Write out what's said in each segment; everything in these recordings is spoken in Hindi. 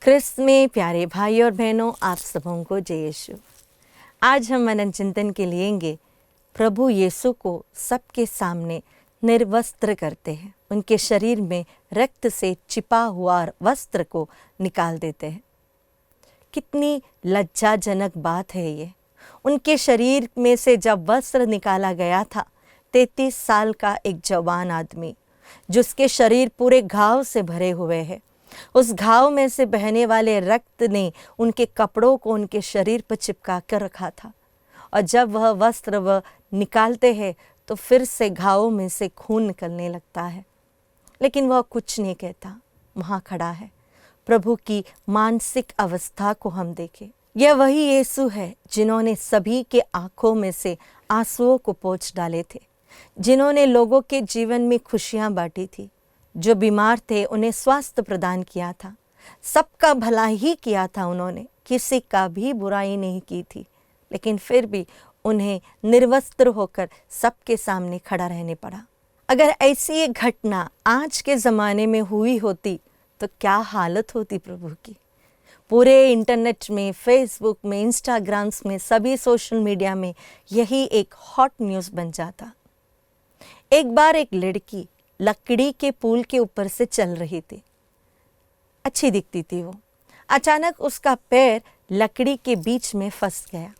क्रिस्त में प्यारे भाई और बहनों, आप सबों को जय यीशु। आज हम मनन चिंतन के लेंगे प्रभु यीशु को सबके सामने निर्वस्त्र करते हैं। उनके शरीर में रक्त से चिपा हुआ वस्त्र को निकाल देते हैं। कितनी लज्जाजनक बात है ये। उनके शरीर में से जब वस्त्र निकाला गया था, 33 साल का एक जवान आदमी जिसके शरीर पूरे घाव से भरे हुए हैं, उस घाव में से बहने वाले रक्त ने उनके कपड़ों को उनके शरीर पर चिपका कर रखा था। और जब वह वस्त्र वह निकालते हैं तो फिर से घावों में से खून निकलने लगता है, लेकिन वह कुछ नहीं कहता, वहाँ खड़ा है। प्रभु की मानसिक अवस्था को हम देखें। यह वही यीशु है जिन्होंने सभी के आंखों में से आंसुओं को पोंछ डाले थे, जिन्होंने लोगों के जीवन में खुशियाँ बांटी थी। जो बीमार थे उन्हें स्वास्थ्य प्रदान किया था, सबका भला ही किया था, उन्होंने किसी का भी बुराई नहीं की थी, लेकिन फिर भी उन्हें निर्वस्त्र होकर सबके सामने खड़ा रहने पड़ा। अगर ऐसी एक घटना आज के ज़माने में हुई होती तो क्या हालत होती प्रभु की। पूरे इंटरनेट में, फेसबुक में, इंस्टाग्राम्स में, सभी सोशल मीडिया में यही एक हॉट न्यूज़ बन जाता। एक बार एक लड़की लकड़ी के पुल के ऊपर से चल रही थी। अच्छी दिखती थी वो। अचानक उसका पैर लकड़ी के बीच में फंस गया।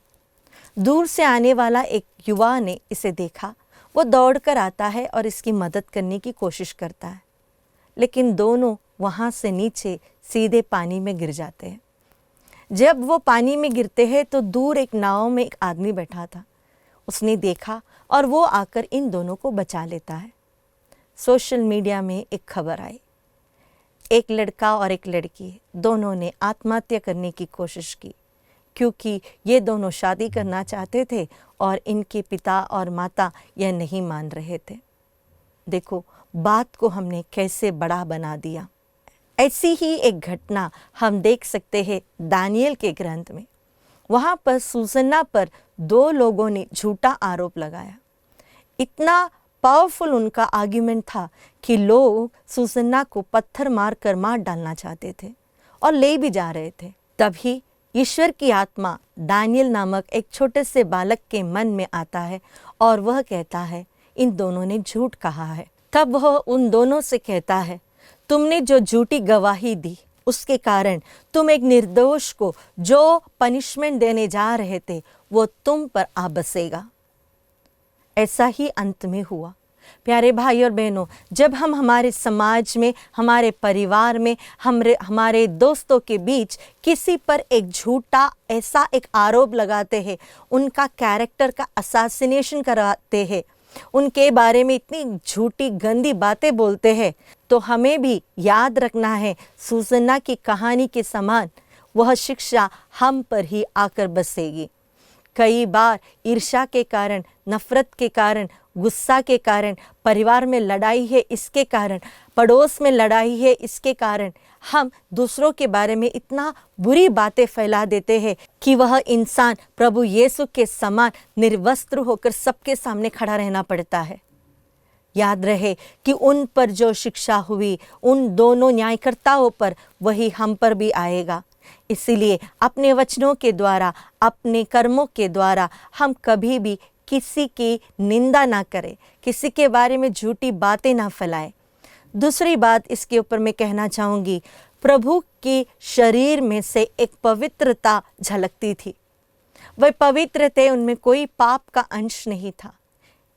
दूर से आने वाला एक युवा ने इसे देखा। वो दौड़कर आता है और इसकी मदद करने की कोशिश करता है, लेकिन दोनों वहाँ से नीचे सीधे पानी में गिर जाते हैं। जब वो पानी में गिरते हैं तो दूर एक नाव में एक आदमी बैठा था। उसने देखा और वो आकर इन दोनों को बचा लेता है। सोशल मीडिया में एक खबर आई, एक लड़का और एक लड़की दोनों ने आत्महत्या करने की कोशिश की, क्योंकि ये दोनों शादी करना चाहते थे और इनके पिता और माता यह नहीं मान रहे थे। देखो बात को हमने कैसे बड़ा बना दिया। ऐसी ही एक घटना हम देख सकते हैं दानियल के ग्रंथ में। वहाँ पर सुसन्ना पर 2 लोगों ने झूठा आरोप लगाया। इतना पावरफुल उनका आर्ग्यूमेंट था कि लोग सुसन्ना को पत्थर मार कर मार डालना चाहते थे और ले भी जा रहे थे। तभी ईश्वर की आत्मा दानियल नामक एक छोटे से बालक के मन में आता है और वह कहता है, इन दोनों ने झूठ कहा है। तब वह उन दोनों से कहता है, तुमने जो झूठी गवाही दी उसके कारण तुम एक निर्दोष को जो पनिशमेंट देने जा रहे थे वो तुम पर आ बसेगा। ऐसा ही अंत में हुआ। प्यारे भाई और बहनों, जब हम हमारे समाज में, हमारे परिवार में, हमारे दोस्तों के बीच किसी पर एक झूठा ऐसा एक आरोप लगाते हैं, उनका कैरेक्टर का असैसिनेशन करवाते हैं, उनके बारे में इतनी झूठी गंदी बातें बोलते हैं, तो हमें भी याद रखना है सुसन्ना की कहानी के समान वह शिक्षा हम पर ही आकर बसेगी। कई बार ईर्ष्या के कारण, नफरत के कारण, गुस्सा के कारण, परिवार में लड़ाई है इसके कारण, पड़ोस में लड़ाई है इसके कारण हम दूसरों के बारे में इतना बुरी बातें फैला देते हैं कि वह इंसान प्रभु यीशु के समान निर्वस्त्र होकर सबके सामने खड़ा रहना पड़ता है। याद रहे कि उन पर जो शिक्षा हुई उन दोनों न्यायकर्ताओं पर, वही हम पर भी आएगा। इसीलिए अपने वचनों के द्वारा, अपने कर्मों के द्वारा हम कभी भी किसी की निंदा ना करें, किसी के बारे में झूठी बातें ना फैलाएं। दूसरी बात इसके ऊपर मैं कहना चाहूँगी, प्रभु के शरीर में से एक पवित्रता झलकती थी। वह पवित्र थे, उनमें कोई पाप का अंश नहीं था।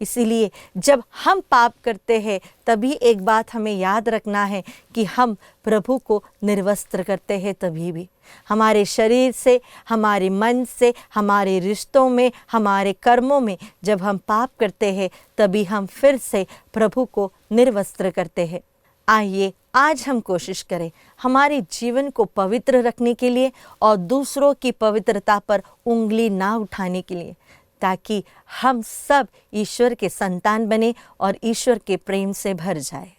इसीलिए जब हम पाप करते हैं तभी एक बात हमें याद रखना है कि हम प्रभु को निर्वस्त्र करते हैं। तभी भी हमारे शरीर से, हमारे मन से, हमारे रिश्तों में, हमारे कर्मों में जब हम पाप करते हैं तभी हम फिर से प्रभु को निर्वस्त्र करते हैं। आइए आज हम कोशिश करें हमारे जीवन को पवित्र रखने के लिए और दूसरों की पवित्रता पर उंगली ना उठाने के लिए, ताकि हम सब ईश्वर के संतान बने और ईश्वर के प्रेम से भर जाए।